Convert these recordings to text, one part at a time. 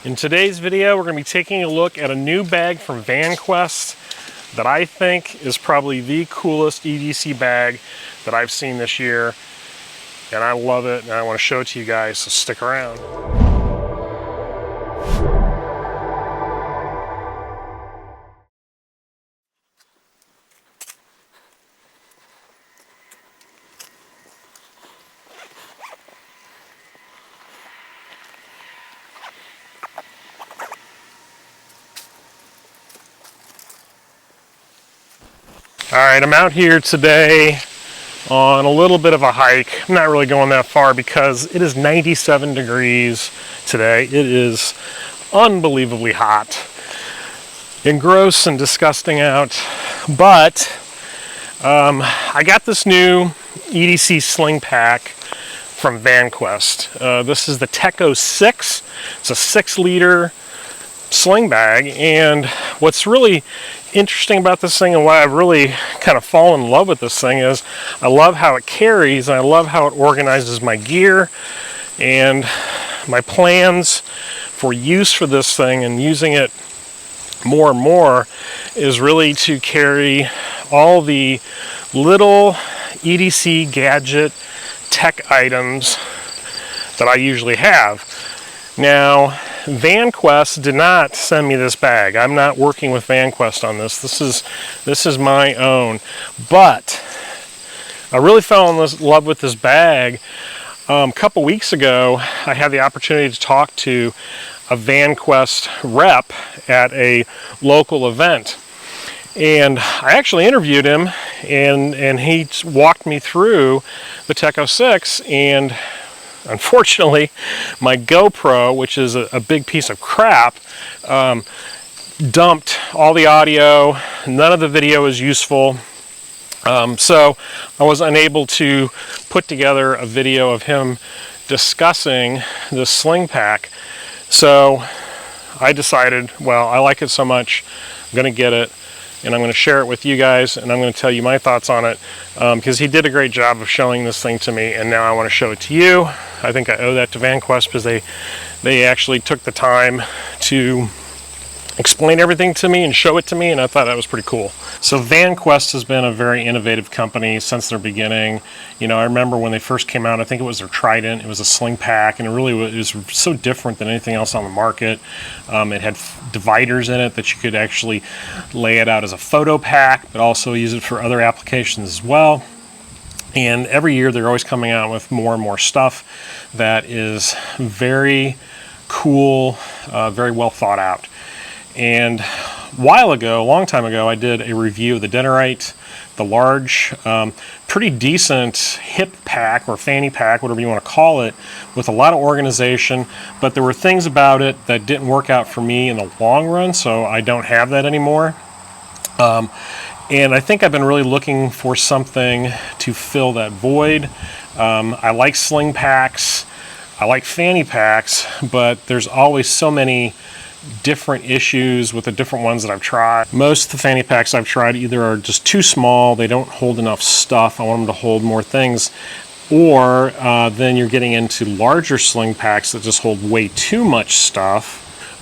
In today's video, we're going to be taking a look at a new bag from Vanquest that I think is probably the coolest EDC bag that I've seen this year. And I love it, and I want to show it to you guys, so stick around. All right, I'm out here today on a little bit of a hike. I'm not really going that far because it is 97 degrees today. It is unbelievably hot and gross and disgusting out. But I got this new EDC SLING pack from Vanquest. This is the Tekko 6. It's a 6-liter sling bag, and what's really interesting about this thing and why I've really kind of fallen in love with this thing is I love how it carries, and I love how it organizes my gear. And my plans for use for this thing and using it more and more is really to carry all the little EDC gadget tech items that I usually have. Now, Vanquest did not send me this bag. I'm not working with Vanquest on this. This is my own. But I really fell in love with this bag. A couple weeks ago, I had the opportunity to talk to a Vanquest rep at a local event. And I actually interviewed him, and he walked me through the Tekko 6, and unfortunately, my GoPro, which is a big piece of crap, dumped all the audio. None of the video is useful. So I was unable to put together a video of him discussing this sling pack. So I decided, well, I like it so much, I'm going to get it, and I'm going to share it with you guys, and I'm going to tell you my thoughts on it, because he did a great job of showing this thing to me, and now I want to show it to you. I think I owe that to Vanquest because they actually took the time to explain everything to me and show it to me, and I thought that was pretty cool. So Vanquest has been a very innovative company since their beginning. You know, I remember when they first came out, I think it was their Trident. It was a sling pack, and it was so different than anything else on the market. It had dividers in it that you could actually lay it out as a photo pack, but also use it for other applications as well. And every year they're always coming out with more and more stuff that is very cool, very well thought out. And a long time ago, I did a review of the Dinnerite, the large, pretty decent hip pack or fanny pack, whatever you want to call it, with a lot of organization, but there were things about it that didn't work out for me in the long run, so I don't have that anymore. And I think I've been really looking for something to fill that void. I like sling packs, I like fanny packs, but there's always so many different issues with the different ones that I've tried. Most of the fanny packs I've tried either are just too small, they don't hold enough stuff, I want them to hold more things, or then you're getting into larger sling packs that just hold way too much stuff,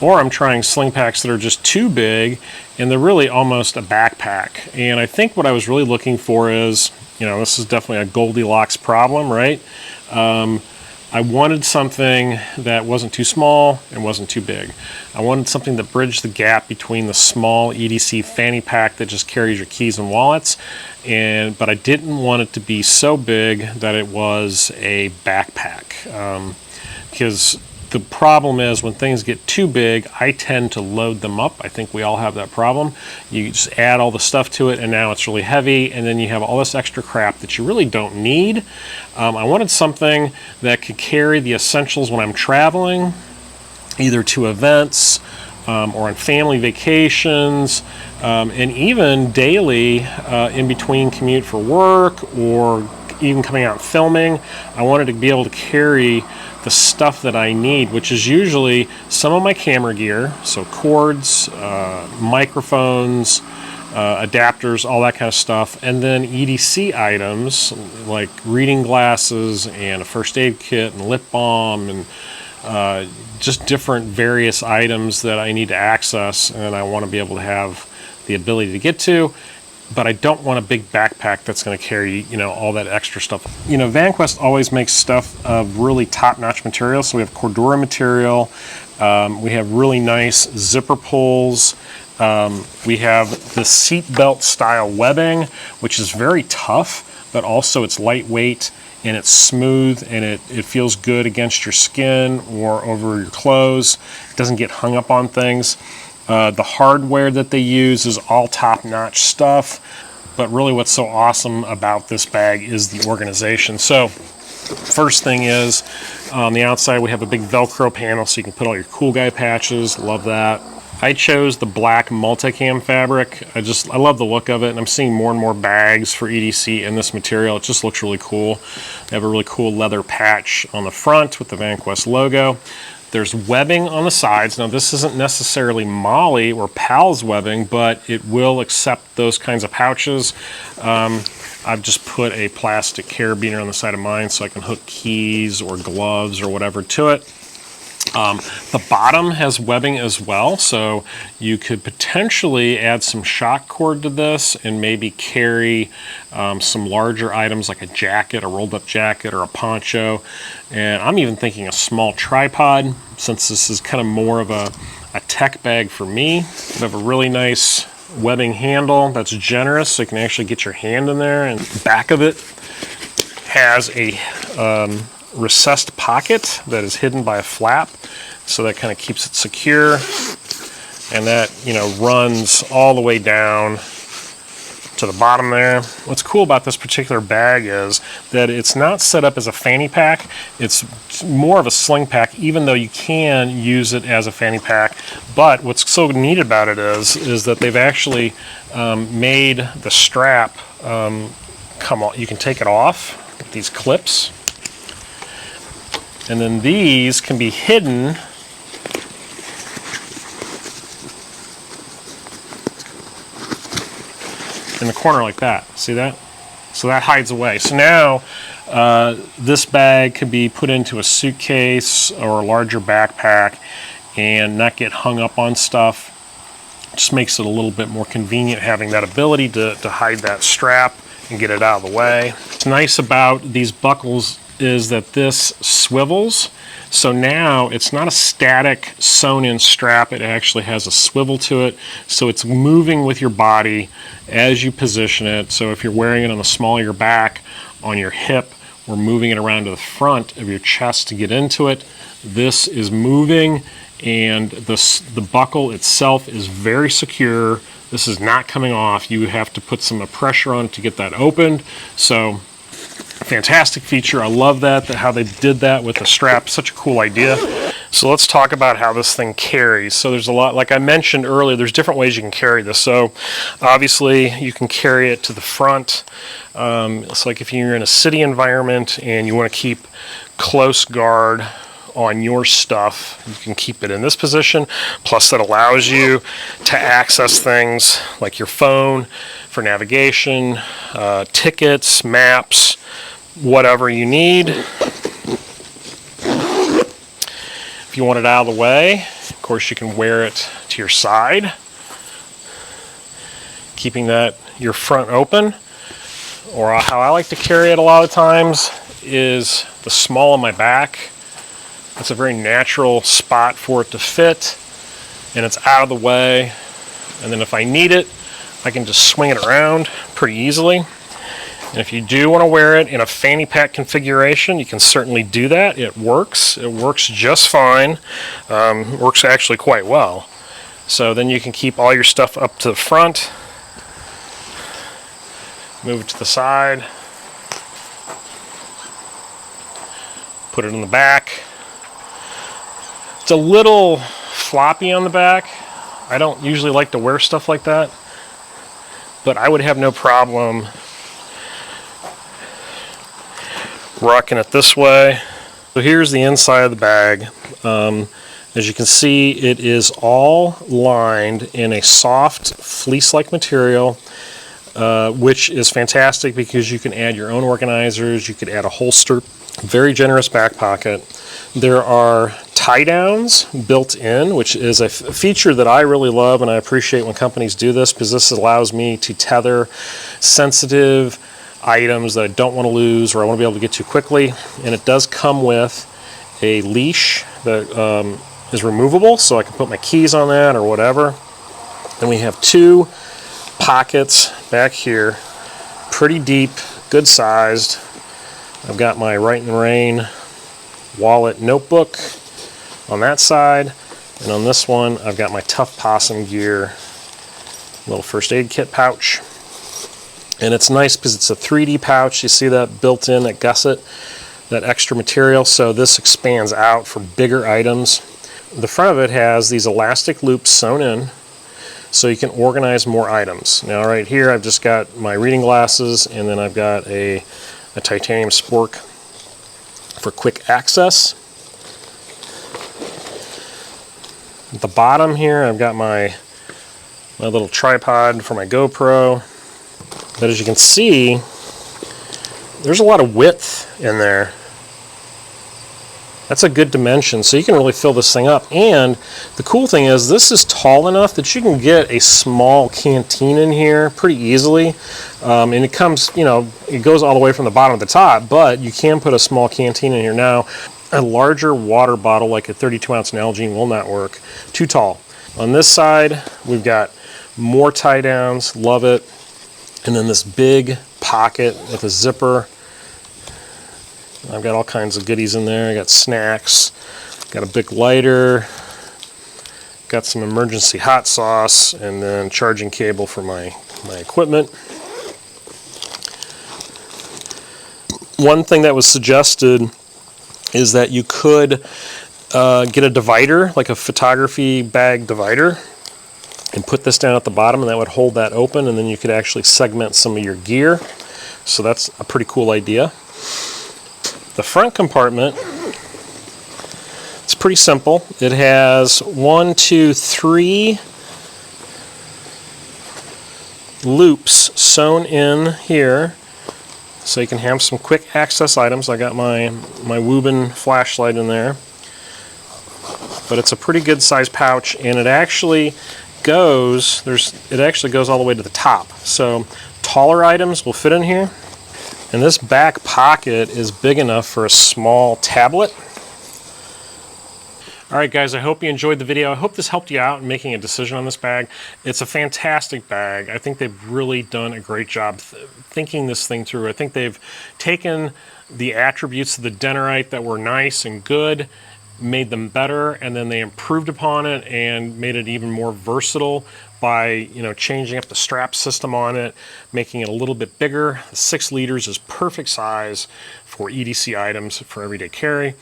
or I'm trying sling packs that are just too big and they're really almost a backpack. And I think what I was really looking for is, you know, this is definitely a Goldilocks problem, right? I wanted something that wasn't too small and wasn't too big. I wanted something that bridged the gap between the small EDC fanny pack that just carries your keys and wallets, but I didn't want it to be so big that it was a backpack. Because the problem is when things get too big, I tend to load them up. I think we all have that problem. You just add all the stuff to it and now it's really heavy, and then you have all this extra crap that you really don't need. I wanted something that could carry the essentials when I'm traveling, either to events or on family vacations, and even daily in between commute for work or even coming out and filming. I wanted to be able to carry the stuff that I need, which is usually some of my camera gear, so cords, microphones, adapters, all that kind of stuff, and then EDC items like reading glasses and a first aid kit and lip balm and just different various items that I need to access and I want to be able to have the ability to get to, but I don't want a big backpack that's going to carry, you know, all that extra stuff. You know, Vanquest always makes stuff of really top-notch material. So we have Cordura material, we have really nice zipper pulls, we have the seatbelt style webbing, which is very tough, but also it's lightweight and it's smooth and it feels good against your skin or over your clothes. It doesn't get hung up on things. The hardware that they use is all top-notch stuff, but really what's so awesome about this bag is the organization. So first thing is, on the outside we have a big Velcro panel so you can put all your cool guy patches. Love that. I chose the black multicam fabric. I love the look of it, and I'm seeing more and more bags for EDC in this material. It just looks really cool. They have a really cool leather patch on the front with the Vanquest logo. There's webbing on the sides. Now this isn't necessarily Molly or PALS webbing, but it will accept those kinds of pouches. I've just put a plastic carabiner on the side of mine so I can hook keys or gloves or whatever to it. The bottom has webbing as well, so you could potentially add some shock cord to this and maybe carry some larger items like a jacket, a rolled up jacket, or a poncho. And I'm even thinking a small tripod, since this is kind of more of a tech bag for me. We have a really nice webbing handle that's generous, so you can actually get your hand in there, and the back of it has a recessed pocket that is hidden by a flap, so that kind of keeps it secure, and that, you know, runs all the way down to the bottom there. What's cool about this particular bag is that it's not set up as a fanny pack. It's more of a sling pack, even though you can use it as a fanny pack. But what's so neat about it is that they've actually made the strap come off. You can take it off with these clips, and then these can be hidden in the corner like that. See that? So that hides away. So now this bag could be put into a suitcase or a larger backpack and not get hung up on stuff. Just makes it a little bit more convenient having that ability to hide that strap and get it out of the way. What's nice about these buckles is that this swivels. So now it's not a static sewn in strap, it actually has a swivel to it, so it's moving with your body as you position it. So if you're wearing it on the small of your back, on your hip, or moving it around to the front of your chest to get into it, this is moving, and the buckle itself is very secure. This is not coming off. You have to put some pressure on it to get that opened. So fantastic feature. I love that how they did that with the strap. Such a cool idea. So let's talk about how this thing carries. So there's a lot, like I mentioned earlier, there's different ways you can carry this. So obviously you can carry it to the front. It's like if you're in a city environment and you want to keep close guard on your stuff, you can keep it in this position. Plus that allows you to access things like your phone for navigation, tickets, maps, whatever you need. If you want it out of the way, of course you can wear it to your side, keeping that your front open. Or how I like to carry it a lot of times is the small of my back. It's a very natural spot for it to fit, and it's out of the way. And then if I need it, I can just swing it around pretty easily. And if you do want to wear it in a fanny pack configuration, you can certainly do that. It works. It works just fine. It works actually quite well. So then you can keep all your stuff up to the front, move it to the side, put it in the back. It's a little floppy on the back. I don't usually like to wear stuff like that, but I would have no problem rocking it this way. So here's the inside of the bag. As you can see, it is all lined in a soft fleece-like material, which is fantastic because you can add your own organizers, you could add a holster, very generous back pocket. There are tie downs built in, which is a feature that I really love, and I appreciate when companies do this, because this allows me to tether sensitive items that I don't want to lose or I want to be able to get to quickly. And it does come with a leash that is removable, so I can put my keys on that or whatever. And we have 2 pockets back here, pretty deep, good sized. I've got my Right in the Rain wallet notebook on that side, and on this one I've got my Tough Possum gear little first aid kit pouch. And it's nice because it's a 3D pouch. You see that built in, that gusset, that extra material, so this expands out for bigger items. The front of it has these elastic loops sewn in, so you can organize more items. Now right here I've just got my reading glasses, and then I've got a titanium spork for quick access. At the bottom here I've got my little tripod for my GoPro. But as you can see, there's a lot of width in there. That's a good dimension, so you can really fill this thing up. And the cool thing is this is tall enough that you can get a small canteen in here pretty easily. And it comes, you know, it goes all the way from the bottom to the top, but you can put a small canteen in here. Now, a larger water bottle like a 32-ounce Nalgene will not work. Too tall. On this side, we've got more tie downs, love it. And then this big pocket with a zipper. I've got all kinds of goodies in there. I got snacks, got a big lighter, got some emergency hot sauce, and then charging cable for my equipment. One thing that was suggested is that you could get a divider, like a photography bag divider, and put this down at the bottom, and that would hold that open, and then you could actually segment some of your gear. So that's a pretty cool idea. The front compartment, it's pretty simple. It has 1, 2, 3 loops sewn in here, so you can have some quick access items. I got my Woobin flashlight in there, but it's a pretty good size pouch, and it actually goes all the way to the top. So taller items will fit in here. And this back pocket is big enough for a small tablet. All right, guys, I hope you enjoyed the video. I hope this helped you out in making a decision on this bag. It's a fantastic bag. I think they've really done a great job thinking this thing through. I think they've taken the attributes of the Denarite that were nice and good, made them better, and then they improved upon it and made it even more versatile by, you know, changing up the strap system on it, making it a little bit bigger. 6 liters is perfect size for EDC items for everyday carry.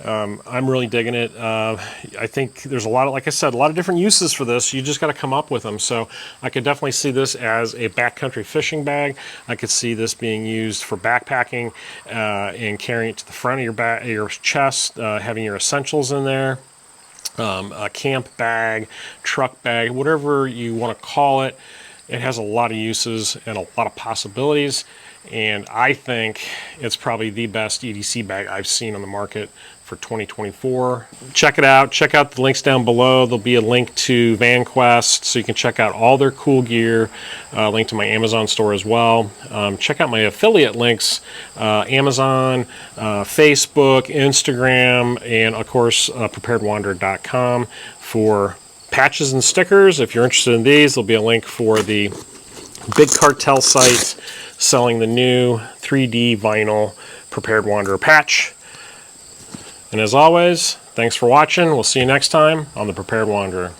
I'm really digging it. I think there's a lot of, like I said, a lot of different uses for this. You just got to come up with them. So I could definitely see this as a backcountry fishing bag. I could see this being used for backpacking and carrying it to the front of your chest, having your essentials in there. A camp bag, truck bag, whatever you want to call it. It has a lot of uses and a lot of possibilities, and I think it's probably the best EDC bag I've seen on the market for 2024. Check it out. Check out the links down below. There'll be a link to Vanquest, so you can check out all their cool gear. Link to my Amazon store as well. Check out my affiliate links, Amazon, Facebook, Instagram, and of course preparedwanderer.com for patches and stickers. If you're interested in these, there'll be a link for the Big Cartel site selling the new 3D vinyl Prepared Wanderer patch. And as always, thanks for watching. We'll see you next time on the Prepared Wanderer.